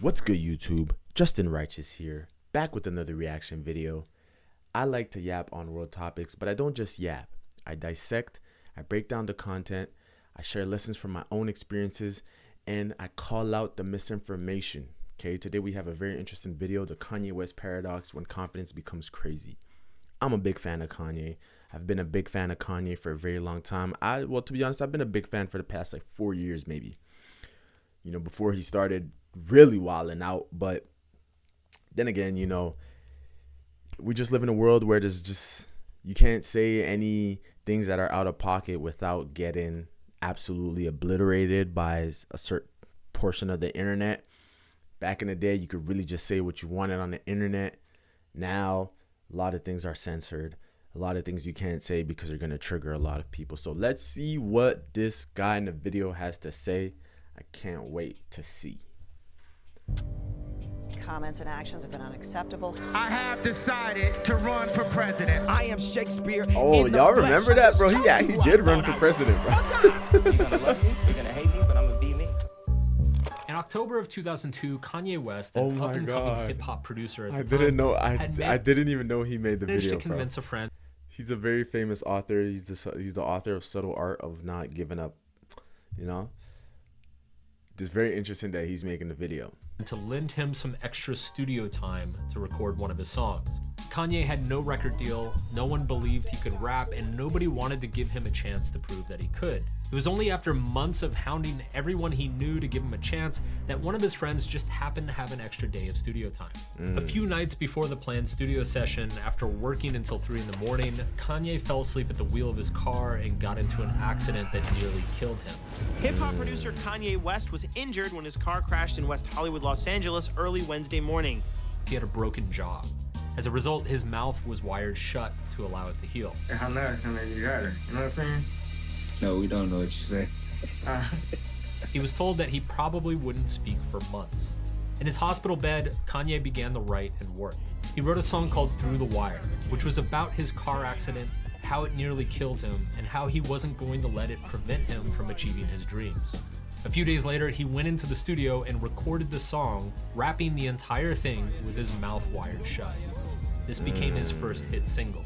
What's good, YouTube? Justin Righteous here, back with another reaction video. I like to yap on world topics, but I don't just yap. I dissect, I break down the content, I share lessons from my own experiences, and I call out the misinformation. Okay, today we have a very interesting video, the Kanye West paradox when confidence becomes crazy. I'm a big fan of Kanye. I've been a big fan of Kanye for a very long time. Well, to be honest, I've been a big fan for the past 4 years maybe. You know, before he started really wilding out. But then again, you know, we just live in a world where there's just, you can't say any things that are out of pocket without getting absolutely obliterated by a certain portion of the internet. Back in the day, you could really just say what you wanted on the internet. Now, a lot of things are censored. A lot of things you can't say because they're going to trigger a lot of people. So let's see what this guy in the video has to say. I can't wait to see. Comments and actions have been unacceptable. I have decided to run for president. I am Shakespeare. Oh, y'all remember that, bro? He did run for president, bro. You're gonna love me, you're gonna hate me, but I'm gonna be me. In October of 2002, Kanye West, an up-and-coming hip-hop producer at the time, I didn't even know he made the managed video, to convince a friend. He's a very famous author. He's the author of Subtle Art of Not Giving Up, you know? It's very interesting that he's making the video. To lend him some extra studio time to record one of his songs. Kanye had no record deal, no one believed he could rap, and nobody wanted to give him a chance to prove that he could. It was only after months of hounding everyone he knew to give him a chance that one of his friends just happened to have an extra day of studio time. A few nights before the planned studio session, after working until 3 in the morning, Kanye fell asleep at the wheel of his car and got into an accident that nearly killed him. Hip-hop producer Kanye West was injured when his car crashed in West Hollywood, Los Angeles early Wednesday morning. He had a broken jaw. As a result, his mouth was wired shut to allow it to heal. How loud can they got her? You know what I'm saying? No, we don't know what you say. He was told that he probably wouldn't speak for months. In his hospital bed, Kanye began to write and work. He wrote a song called Through the Wire, which was about his car accident, how it nearly killed him, and how he wasn't going to let it prevent him from achieving his dreams. A few days later, he went into the studio and recorded the song, rapping the entire thing with his mouth wired shut. This became his first hit single.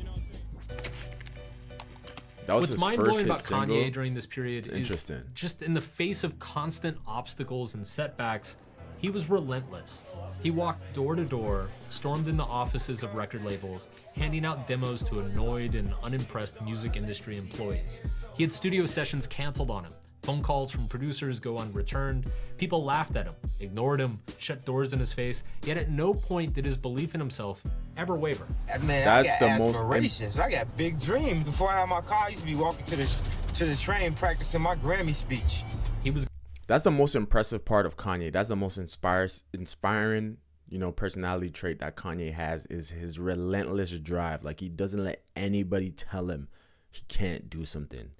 What's mind-blowing about Kanye during this period is just in the face of constant obstacles and setbacks, he was relentless. He walked door to door, stormed in the offices of record labels, handing out demos to annoyed and unimpressed music industry employees. He had studio sessions canceled on him. Phone calls from producers go unreturned. People laughed at him, ignored him, shut doors in his face, yet at no point did his belief in himself ever waver. Man, That's I got the aspirations. I got big dreams. Before I had my car, I used to be walking to the train practicing my Grammy speech. That's the most impressive part of Kanye. That's the most inspiring, you know, personality trait that Kanye has, is his relentless drive. Like, he doesn't let anybody tell him he can't do something.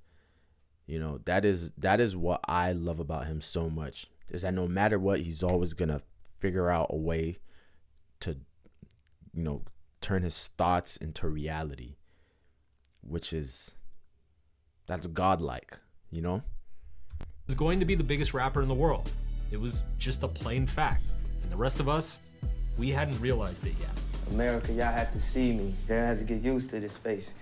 You know, that is what I love about him so much, is that no matter what, he's always gonna figure out a way to, you know, turn his thoughts into reality, that's godlike, you know? Was going to be the biggest rapper in the world. It was just a plain fact. And the rest of us, we hadn't realized it yet. America, y'all had to see me. Y'all had to get used to this face.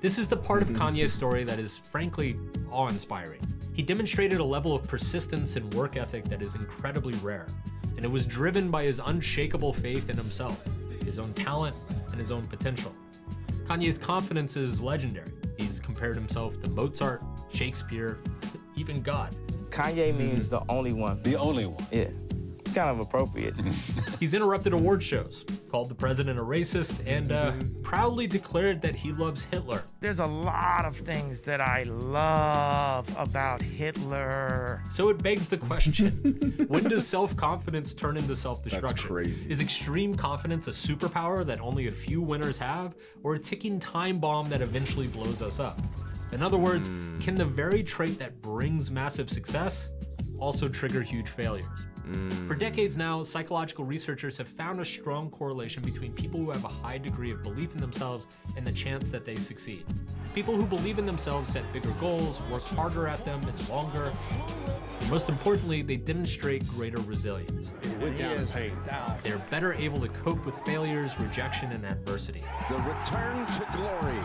This is the part of Kanye's story that is frankly awe-inspiring. He demonstrated a level of persistence and work ethic that is incredibly rare, and it was driven by his unshakable faith in himself, his own talent, and his own potential. Kanye's confidence is legendary. He's compared himself to Mozart, Shakespeare, even God. Kanye means the only one. The only one. Yeah. It's kind of appropriate. He's interrupted award shows, called the president a racist, and proudly declared that he loves Hitler. There's a lot of things that I love about Hitler. So it begs the question, when does self-confidence turn into self-destruction? That's crazy. Is extreme confidence a superpower that only a few winners have, or a ticking time bomb that eventually blows us up? In other words, can the very trait that brings massive success also trigger huge failures? For decades now, psychological researchers have found a strong correlation between people who have a high degree of belief in themselves and the chance that they succeed. People who believe in themselves set bigger goals, work harder at them and longer. And most importantly, they demonstrate greater resilience. They're better able to cope with failures, rejection, and adversity. The return to glory.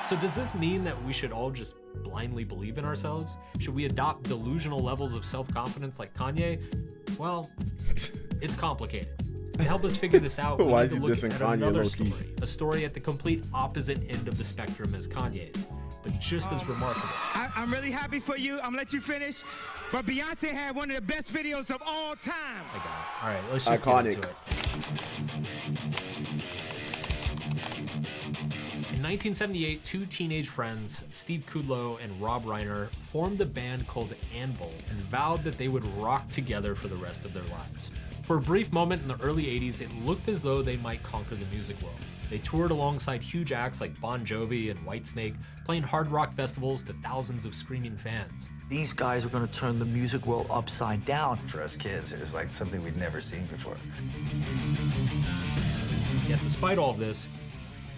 So does this mean that we should all just blindly believe in ourselves? Should we adopt delusional levels of self-confidence like Kanye? Well, it's complicated. To help us figure this out, we need to look at another story. A story at the complete opposite end of the spectrum as Kanye's, but just as remarkable. I'm really happy for you. I'm gonna let you finish. But Beyonce had one of the best videos of all time. I got it. All right, let's just get into it. In 1978, two teenage friends, Steve Kudlow and Rob Reiner, formed a band called Anvil and vowed that they would rock together for the rest of their lives. For a brief moment in the early 80s, it looked as though they might conquer the music world. They toured alongside huge acts like Bon Jovi and Whitesnake, playing hard rock festivals to thousands of screaming fans. These guys are gonna turn the music world upside down. For us kids, it was like something we'd never seen before. Yet despite all of this,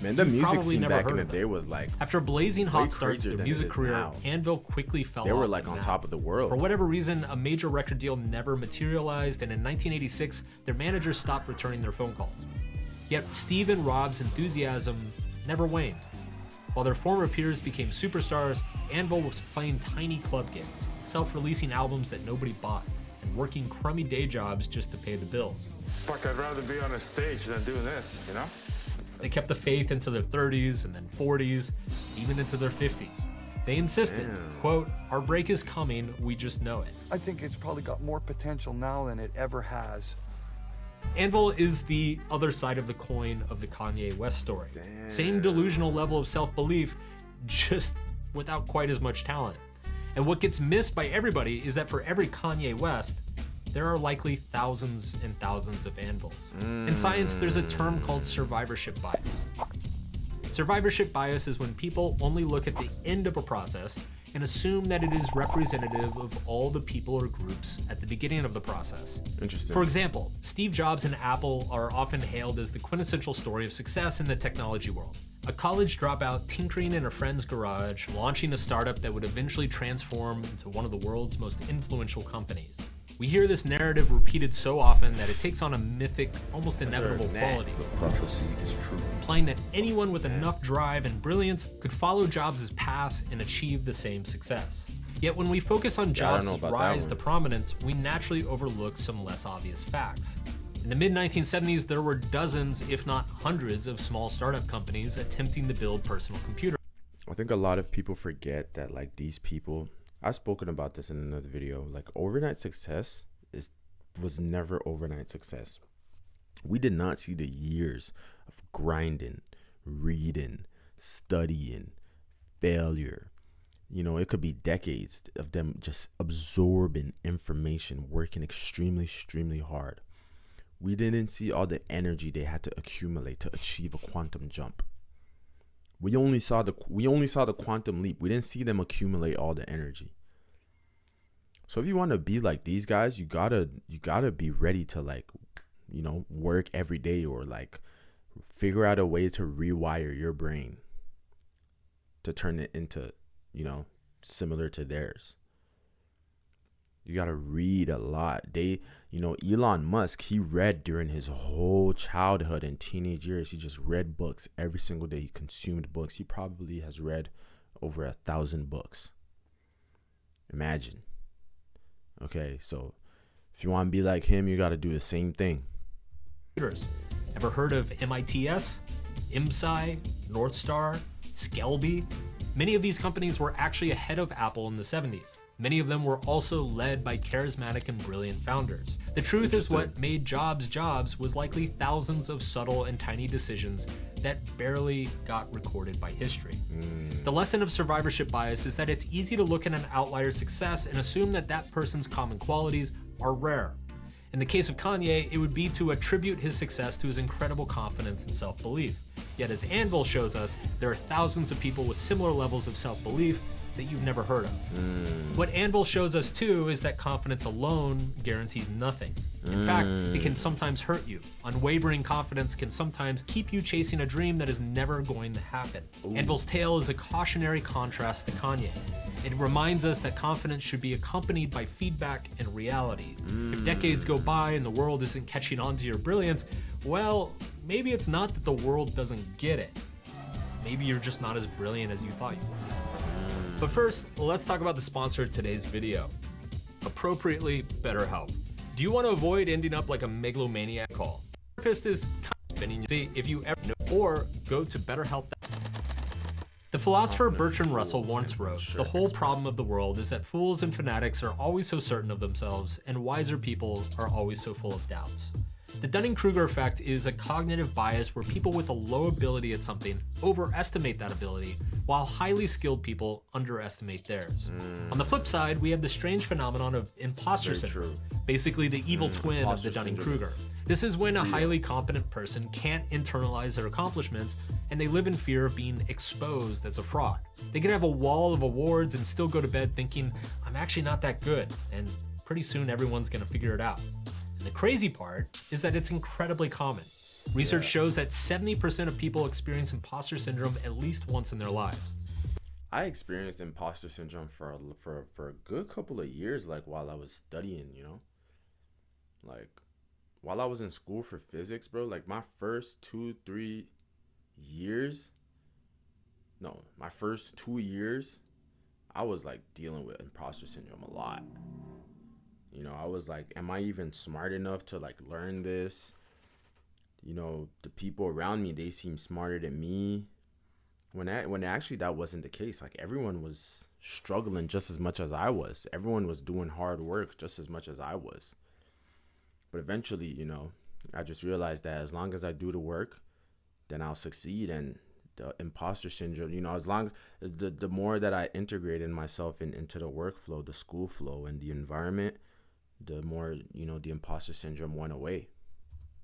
man, the music scene back in the day was like, after a blazing hot start to their music career, Anvil quickly fell off. They were like on top of the world. For whatever reason, a major record deal never materialized, and in 1986, their managers stopped returning their phone calls. Yet Steve and Rob's enthusiasm never waned. While their former peers became superstars, Anvil was playing tiny club gigs, self-releasing albums that nobody bought, and working crummy day jobs just to pay the bills. Fuck, I'd rather be on a stage than doing this, you know? They kept the faith into their 30s and then 40s, even into their 50s. They insisted, quote, "Our break is coming, we just know it." I think it's probably got more potential now than it ever has. Anvil is the other side of the coin of the Kanye West story. Same delusional level of self-belief, just without quite as much talent. And what gets missed by everybody is that for every Kanye West, there are likely thousands and thousands of Anvils. In science, there's a term called survivorship bias. Survivorship bias is when people only look at the end of a process and assume that it is representative of all the people or groups at the beginning of the process. Interesting. For example, Steve Jobs and Apple are often hailed as the quintessential story of success in the technology world. A college dropout tinkering in a friend's garage, launching a startup that would eventually transform into one of the world's most influential companies. We hear this narrative repeated so often that it takes on a mythic, almost inevitable quality. The prophecy is true. Implying that anyone with enough drive and brilliance could follow Jobs' path and achieve the same success. Yet when we focus on Jobs' rise to prominence, we naturally overlook some less obvious facts. In the mid-1970s, there were dozens, if not hundreds, of small startup companies attempting to build personal computers. I think a lot of people forget that like these people, I've spoken about this in another video, like overnight success was never overnight success. We did not see the years of grinding, reading, studying, failure. You know, it could be decades of them just absorbing information, working extremely, extremely hard. We didn't see all the energy they had to accumulate to achieve a quantum jump. We only saw the quantum leap. We didn't see them accumulate all the energy. So if you want to be like these guys, you gotta be ready to like, you know, work every day or like figure out a way to rewire your brain to turn it into, you know, similar to theirs. You gotta read a lot. Elon Musk, he read during his whole childhood and teenage years. He just read books every single day. He consumed books. He probably has read over 1,000 books. Imagine. Okay, so if you want to be like him, you gotta do the same thing. Ever heard of MITS, IMSI, Northstar, Skelby? Many of these companies were actually ahead of Apple in the 70s. Many of them were also led by charismatic and brilliant founders. The truth is what made Jobs was likely thousands of subtle and tiny decisions that barely got recorded by history. The lesson of survivorship bias is that it's easy to look at an outlier's success and assume that that person's common qualities are rare. In the case of Kanye, it would be to attribute his success to his incredible confidence and self-belief. Yet as Anvil shows us, there are thousands of people with similar levels of self-belief that you've never heard of. What Anvil shows us too is that confidence alone guarantees nothing. In fact, it can sometimes hurt you. Unwavering confidence can sometimes keep you chasing a dream that is never going to happen. Anvil's tale is a cautionary contrast to Kanye. It reminds us that confidence should be accompanied by feedback and reality. If decades go by and the world isn't catching on to your brilliance, well, maybe it's not that the world doesn't get it. Maybe you're just not as brilliant as you thought you were. But first, let's talk about the sponsor of today's video. Appropriately, BetterHelp. Do you want to avoid ending up like a megalomaniac call? Therapist is kind of spinning your seat if you ever know, or go to BetterHelp. The philosopher Bertrand Russell once wrote, "The whole problem of the world is that fools and fanatics are always so certain of themselves, and wiser people are always so full of doubts." The Dunning-Kruger effect is a cognitive bias where people with a low ability at something overestimate that ability, while highly skilled people underestimate theirs. On the flip side, we have the strange phenomenon of imposter syndrome, basically the evil twin of the Dunning-Kruger. This is when a highly competent person can't internalize their accomplishments and they live in fear of being exposed as a fraud. They can have a wall of awards and still go to bed thinking, I'm actually not that good, and pretty soon everyone's gonna figure it out. And the crazy part is that it's incredibly common. Research shows that 70% of people experience imposter syndrome at least once in their lives. I experienced imposter syndrome for a good couple of years, like while I was studying, you know? Like, while I was in school for physics, bro, like my first 2 years, I was like dealing with imposter syndrome a lot. You know, I was like, am I even smart enough to like learn this? You know, the people around me, they seem smarter than me. When actually that wasn't the case. Like everyone was struggling just as much as I was. Everyone was doing hard work just as much as I was. But eventually, you know, I just realized that as long as I do the work, then I'll succeed. And the imposter syndrome, you know, as long as the more that I integrated myself into the workflow, the school flow, and the environment, the more, you know, the imposter syndrome went away.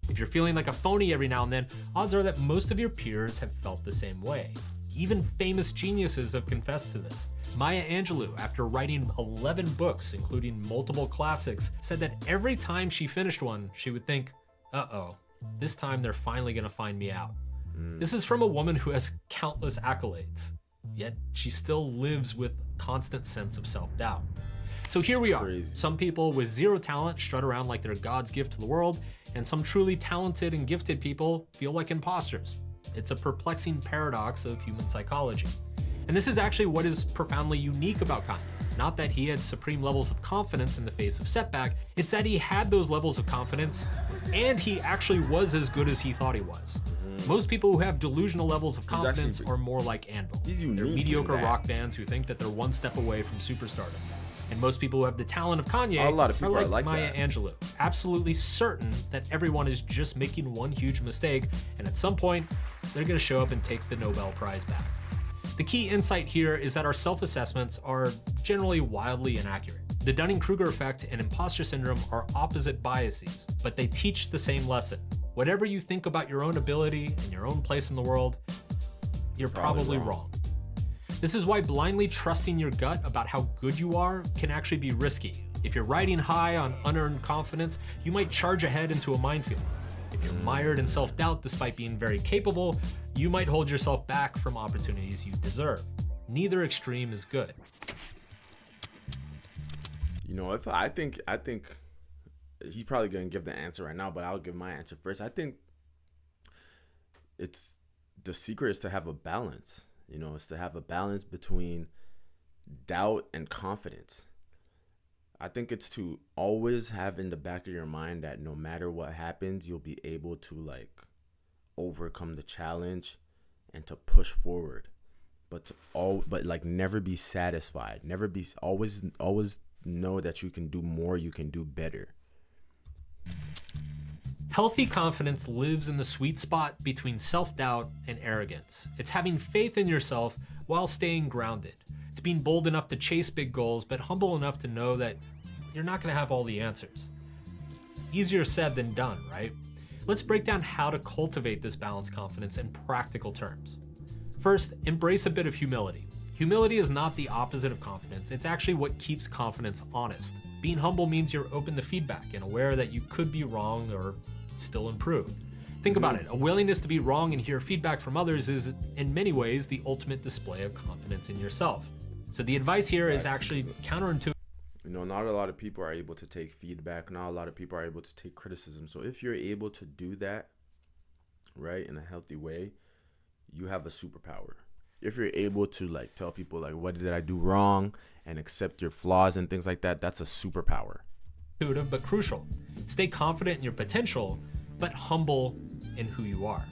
If you're feeling like a phony every now and then, odds are that most of your peers have felt the same way. Even famous geniuses have confessed to this. Maya Angelou, after writing 11 books, including multiple classics, said that every time she finished one, she would think, uh-oh, this time they're finally gonna find me out. This is from a woman who has countless accolades, yet she still lives with a constant sense of self-doubt. So here we are. Some people with zero talent strut around like they're God's gift to the world, and some truly talented and gifted people feel like imposters. It's a perplexing paradox of human psychology. And this is actually what is profoundly unique about Kanye. Not that he had supreme levels of confidence in the face of setback, it's that he had those levels of confidence, and he actually was as good as he thought he was. Most people who have delusional levels of confidence are more like Anvil. They're mediocre rock bands who think that they're one step away from superstardom. And most people who have the talent of Kanye are like Maya Angelou, absolutely certain that everyone is just making one huge mistake, and at some point, they're gonna show up and take the Nobel Prize back. The key insight here is that our self-assessments are generally wildly inaccurate. The Dunning-Kruger effect and imposter syndrome are opposite biases, but they teach the same lesson. Whatever you think about your own ability and your own place in the world, you're probably wrong. This is why blindly trusting your gut about how good you are can actually be risky. If you're riding high on unearned confidence, you might charge ahead into a minefield. If you're mired in self-doubt despite being very capable, you might hold yourself back from opportunities you deserve. Neither extreme is good. You know, I think he's probably gonna give the answer right now, but I'll give my answer first. I think it's the secret is to have a balance. You know, it's to have a balance between doubt and confidence. I think it's to always have in the back of your mind that no matter what happens, you'll be able to like overcome the challenge and to push forward. But like never be satisfied. Always know that you can do more, you can do better. Healthy confidence lives in the sweet spot between self-doubt and arrogance. It's having faith in yourself while staying grounded. It's being bold enough to chase big goals, but humble enough to know that you're not gonna have all the answers. Easier said than done, right? Let's break down how to cultivate this balanced confidence in practical terms. First, embrace a bit of humility. Humility is not the opposite of confidence. It's actually what keeps confidence honest. Being humble means you're open to feedback and aware that you could be wrong or still improve. Think about it. A willingness to be wrong and hear feedback from others is, in many ways, the ultimate display of confidence in yourself. So the advice here is actually counterintuitive. You know, not a lot of people are able to take feedback. Not a lot of people are able to take criticism. So if you're able to do that, right, in a healthy way, you have a superpower. If you're able to like tell people like, what did I do wrong, and accept your flaws and things like that, that's a superpower. But crucial. Stay confident in your potential, but humble in who you are.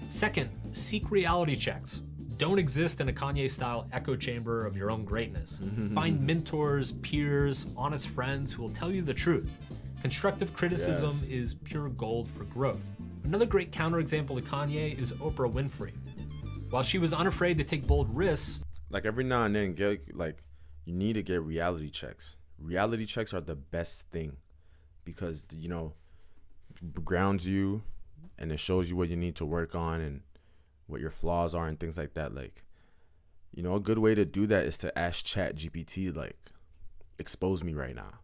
Second, seek reality checks. Don't exist in a Kanye-style echo chamber of your own greatness. Find mentors, peers, honest friends who will tell you the truth. Constructive criticism is pure gold for growth. Another great counterexample to Kanye is Oprah Winfrey. While she was unafraid to take bold risks, like every now and then, you need to get reality checks. Reality checks are the best thing because, you know, grounds you and it shows you what you need to work on and what your flaws are and things like that. Like, you know, a good way to do that is to ask ChatGPT, like, expose me right now.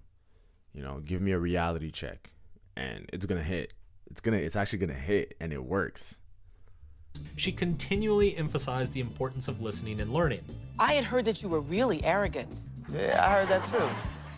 You know, give me a reality check and it's gonna hit. It's actually gonna hit, and it works. She continually emphasized the importance of listening and learning. I had heard that you were really arrogant. Yeah, I heard that too.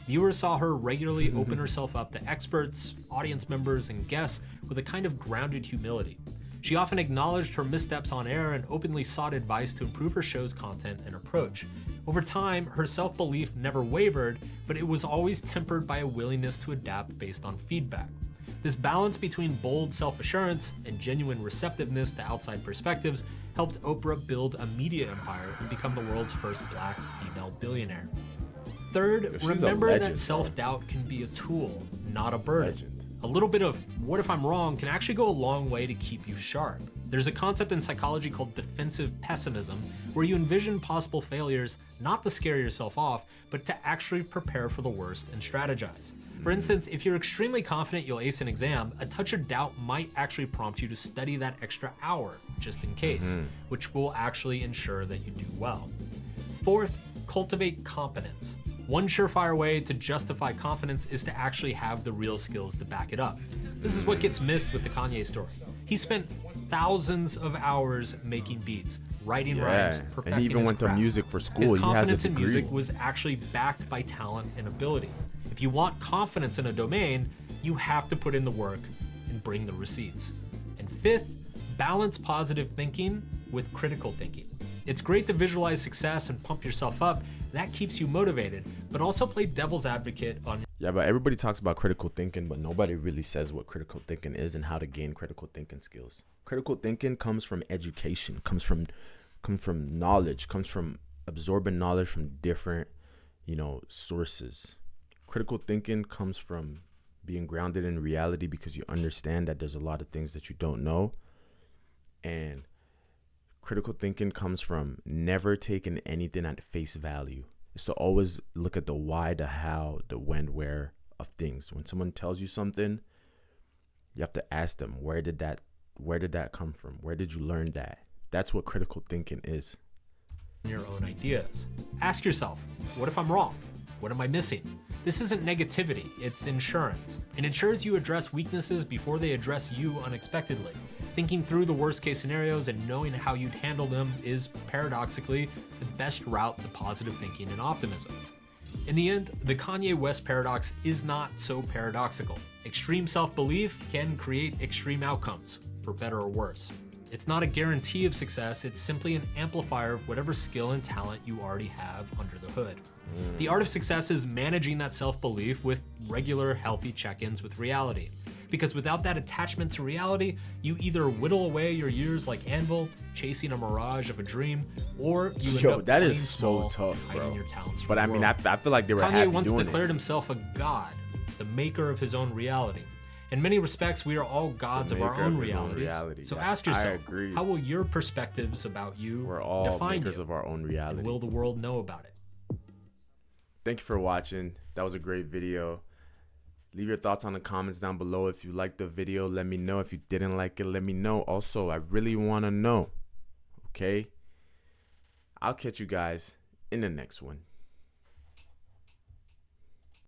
Viewers saw her regularly open herself up to experts, audience members, and guests with a kind of grounded humility. She often acknowledged her missteps on air and openly sought advice to improve her show's content and approach. Over time, her self-belief never wavered, but it was always tempered by a willingness to adapt based on feedback. This balance between bold self-assurance and genuine receptiveness to outside perspectives helped Oprah build a media empire and become the world's first Black female billionaire. Third, remember that self-doubt can be a tool, not a burden. A little bit of what if I'm wrong can actually go a long way to keep you sharp. There's a concept in psychology called defensive pessimism, where you envision possible failures not to scare yourself off, but to actually prepare for the worst and strategize. For instance, if you're extremely confident you'll ace an exam, a touch of doubt might actually prompt you to study that extra hour, just in case, which will actually ensure that you do well. Fourth, cultivate competence. One surefire way to justify confidence is to actually have the real skills to back it up. This is what gets missed with the Kanye story. He spent thousands of hours making beats, writing rhymes, perfecting and he even his went craft. to music for school. His He has a confidence in degree. music was actually backed by talent and ability. If you want confidence in a domain, you have to put in the work and bring the receipts. And fifth, balance positive thinking with critical thinking. It's great to visualize success and pump yourself up. That keeps you motivated, but also play devil's advocate on. Yeah, but everybody talks about critical thinking, but nobody really says what critical thinking is and how to gain critical thinking skills. Critical thinking comes from education, comes from knowledge, comes from absorbing knowledge from different, sources. Critical thinking comes from being grounded in reality because you understand that there's a lot of things that you don't know. And critical thinking comes from never taking anything at face value. It's to always look at the why, the how, the when, where of things. When someone tells you something, you have to ask them, where did that come from? Where did you learn that? That's what critical thinking is. Your own ideas. Ask yourself, what if I'm wrong? What am I missing? This isn't negativity, it's insurance. It ensures you address weaknesses before they address you unexpectedly. Thinking through the worst case scenarios and knowing how you'd handle them is, paradoxically, the best route to positive thinking and optimism. In the end, the Kanye West paradox is not so paradoxical. Extreme self-belief can create extreme outcomes, for better or worse. It's not a guarantee of success, it's simply an amplifier of whatever skill and talent you already have under the hood. The art of success is managing that self-belief with regular, healthy check-ins with reality. Because without that attachment to reality, you either whittle away your years like anvil, chasing a mirage of a dream, or you end up that playing is so small, tough, bro. hiding your talents from But the I mean, world. I feel like they were Kanye happy once doing declared it. himself a god, the maker of his own reality. In many respects, we are all gods of our own realities. So ask yourself, how will your perspectives about you We're all define makers you? of our own reality. And will the world know about it? Thank you for watching. That was a great video. Leave your thoughts on the comments down below. If you liked the video, let me know. If you didn't like it, let me know. Also, I really want to know, okay? I'll catch you guys in the next one.